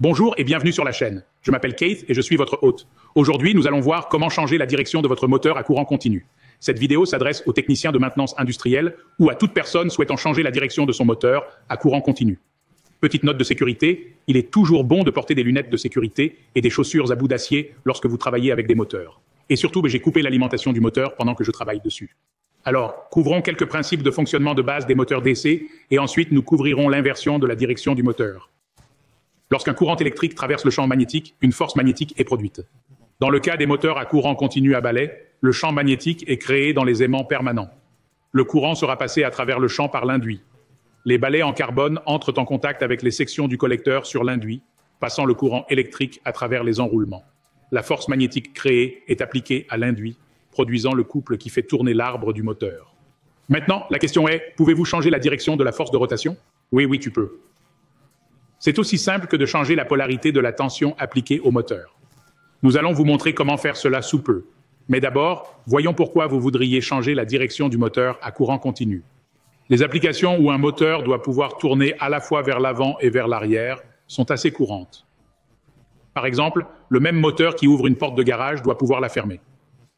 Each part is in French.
Bonjour et bienvenue sur la chaîne. Je m'appelle Keith et je suis votre hôte. Aujourd'hui, nous allons voir comment changer la direction de votre moteur à courant continu. Cette vidéo s'adresse aux techniciens de maintenance industrielle ou à toute personne souhaitant changer la direction de son moteur à courant continu. Petite note de sécurité, il est toujours bon de porter des lunettes de sécurité et des chaussures à bout d'acier lorsque vous travaillez avec des moteurs. Et surtout, j'ai coupé l'alimentation du moteur pendant que je travaille dessus. Alors, couvrons quelques principes de fonctionnement de base des moteurs DC et ensuite nous couvrirons l'inversion de la direction du moteur. Lorsqu'un courant électrique traverse le champ magnétique, une force magnétique est produite. Dans le cas des moteurs à courant continu à balai, le champ magnétique est créé dans les aimants permanents. Le courant sera passé à travers le champ par l'induit. Les balais en carbone entrent en contact avec les sections du collecteur sur l'induit, passant le courant électrique à travers les enroulements. La force magnétique créée est appliquée à l'induit, produisant le couple qui fait tourner l'arbre du moteur. Maintenant, la question est, pouvez-vous changer la direction de la force de rotation? Oui, tu peux. C'est aussi simple que de changer la polarité de la tension appliquée au moteur. Nous allons vous montrer comment faire cela sous peu. Mais d'abord, voyons pourquoi vous voudriez changer la direction du moteur à courant continu. Les applications où un moteur doit pouvoir tourner à la fois vers l'avant et vers l'arrière sont assez courantes. Par exemple, le même moteur qui ouvre une porte de garage doit pouvoir la fermer.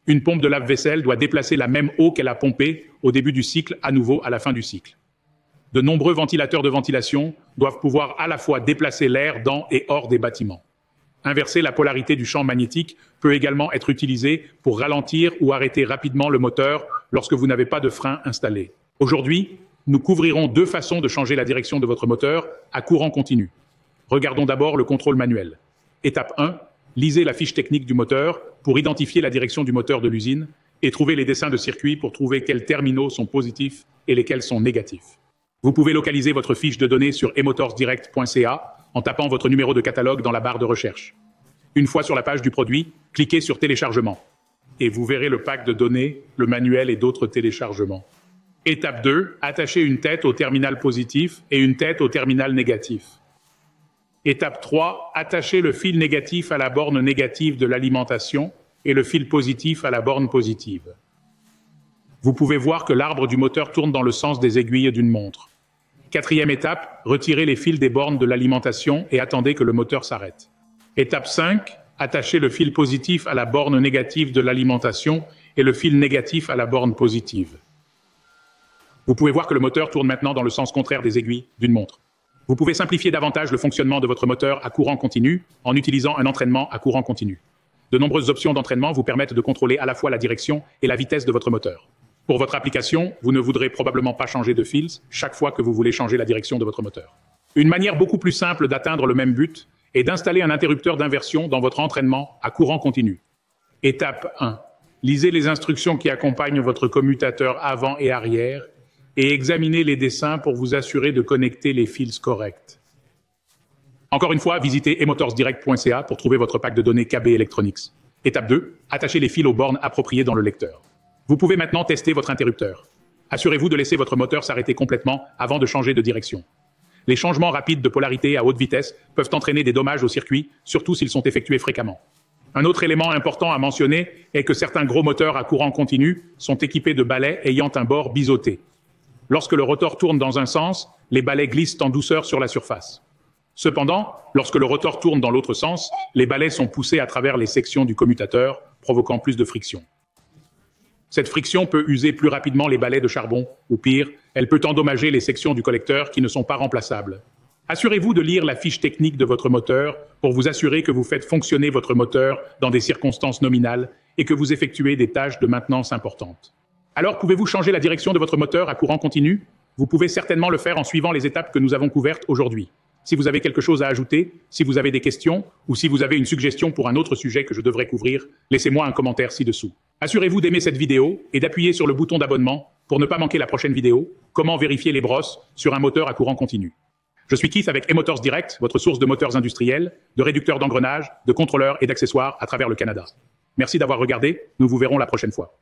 Une pompe de lave-vaisselle doit déplacer la même eau qu'elle a pompée au début du cycle à nouveau à la fin du cycle. De nombreux ventilateurs de ventilation doivent pouvoir à la fois déplacer l'air dans et hors des bâtiments. Inverser la polarité du champ magnétique peut également être utilisé pour ralentir ou arrêter rapidement le moteur lorsque vous n'avez pas de frein installé. Aujourd'hui, nous couvrirons deux façons de changer la direction de votre moteur à courant continu. Regardons d'abord le contrôle manuel. Étape 1, lisez la fiche technique du moteur pour identifier la direction du moteur de l'usine et trouver les dessins de circuit pour trouver quels terminaux sont positifs et lesquels sont négatifs. Vous pouvez localiser votre fiche de données sur emotorsdirect.ca en tapant votre numéro de catalogue dans la barre de recherche. Une fois sur la page du produit, cliquez sur Téléchargement et vous verrez le pack de données, le manuel et d'autres téléchargements. Étape 2, attachez une tête au terminal positif et une tête au terminal négatif. Étape 3, attachez le fil négatif à la borne négative de l'alimentation et le fil positif à la borne positive. Vous pouvez voir que l'arbre du moteur tourne dans le sens des aiguilles d'une montre. Quatrième étape, retirez les fils des bornes de l'alimentation et attendez que le moteur s'arrête. Étape 5, attachez le fil positif à la borne négative de l'alimentation et le fil négatif à la borne positive. Vous pouvez voir que le moteur tourne maintenant dans le sens contraire des aiguilles d'une montre. Vous pouvez simplifier davantage le fonctionnement de votre moteur à courant continu en utilisant un entraînement à courant continu. De nombreuses options d'entraînement vous permettent de contrôler à la fois la direction et la vitesse de votre moteur. Pour votre application, vous ne voudrez probablement pas changer de fils chaque fois que vous voulez changer la direction de votre moteur. Une manière beaucoup plus simple d'atteindre le même but est d'installer un interrupteur d'inversion dans votre entraînement à courant continu. Étape 1. Lisez les instructions qui accompagnent votre commutateur avant et arrière et examinez les dessins pour vous assurer de connecter les fils corrects. Encore une fois, visitez emotorsdirect.ca pour trouver votre pack de données KB Electronics. Étape 2. Attachez les fils aux bornes appropriées dans le lecteur. Vous pouvez maintenant tester votre interrupteur. Assurez-vous de laisser votre moteur s'arrêter complètement avant de changer de direction. Les changements rapides de polarité à haute vitesse peuvent entraîner des dommages au circuit, surtout s'ils sont effectués fréquemment. Un autre élément important à mentionner est que certains gros moteurs à courant continu sont équipés de balais ayant un bord biseauté. Lorsque le rotor tourne dans un sens, les balais glissent en douceur sur la surface. Cependant, lorsque le rotor tourne dans l'autre sens, les balais sont poussés à travers les sections du commutateur, provoquant plus de friction. Cette friction peut user plus rapidement les balais de charbon, ou pire, elle peut endommager les sections du collecteur qui ne sont pas remplaçables. Assurez-vous de lire la fiche technique de votre moteur pour vous assurer que vous faites fonctionner votre moteur dans des circonstances nominales et que vous effectuez des tâches de maintenance importantes. Alors, pouvez-vous changer la direction de votre moteur à courant continu? Vous pouvez certainement le faire en suivant les étapes que nous avons couvertes aujourd'hui. Si vous avez quelque chose à ajouter, si vous avez des questions, ou si vous avez une suggestion pour un autre sujet que je devrais couvrir, laissez-moi un commentaire ci-dessous. Assurez-vous d'aimer cette vidéo et d'appuyer sur le bouton d'abonnement pour ne pas manquer la prochaine vidéo, comment vérifier les brosses sur un moteur à courant continu. Je suis Keith avec Emotors Direct, votre source de moteurs industriels, de réducteurs d'engrenages, de contrôleurs et d'accessoires à travers le Canada. Merci d'avoir regardé, nous vous verrons la prochaine fois.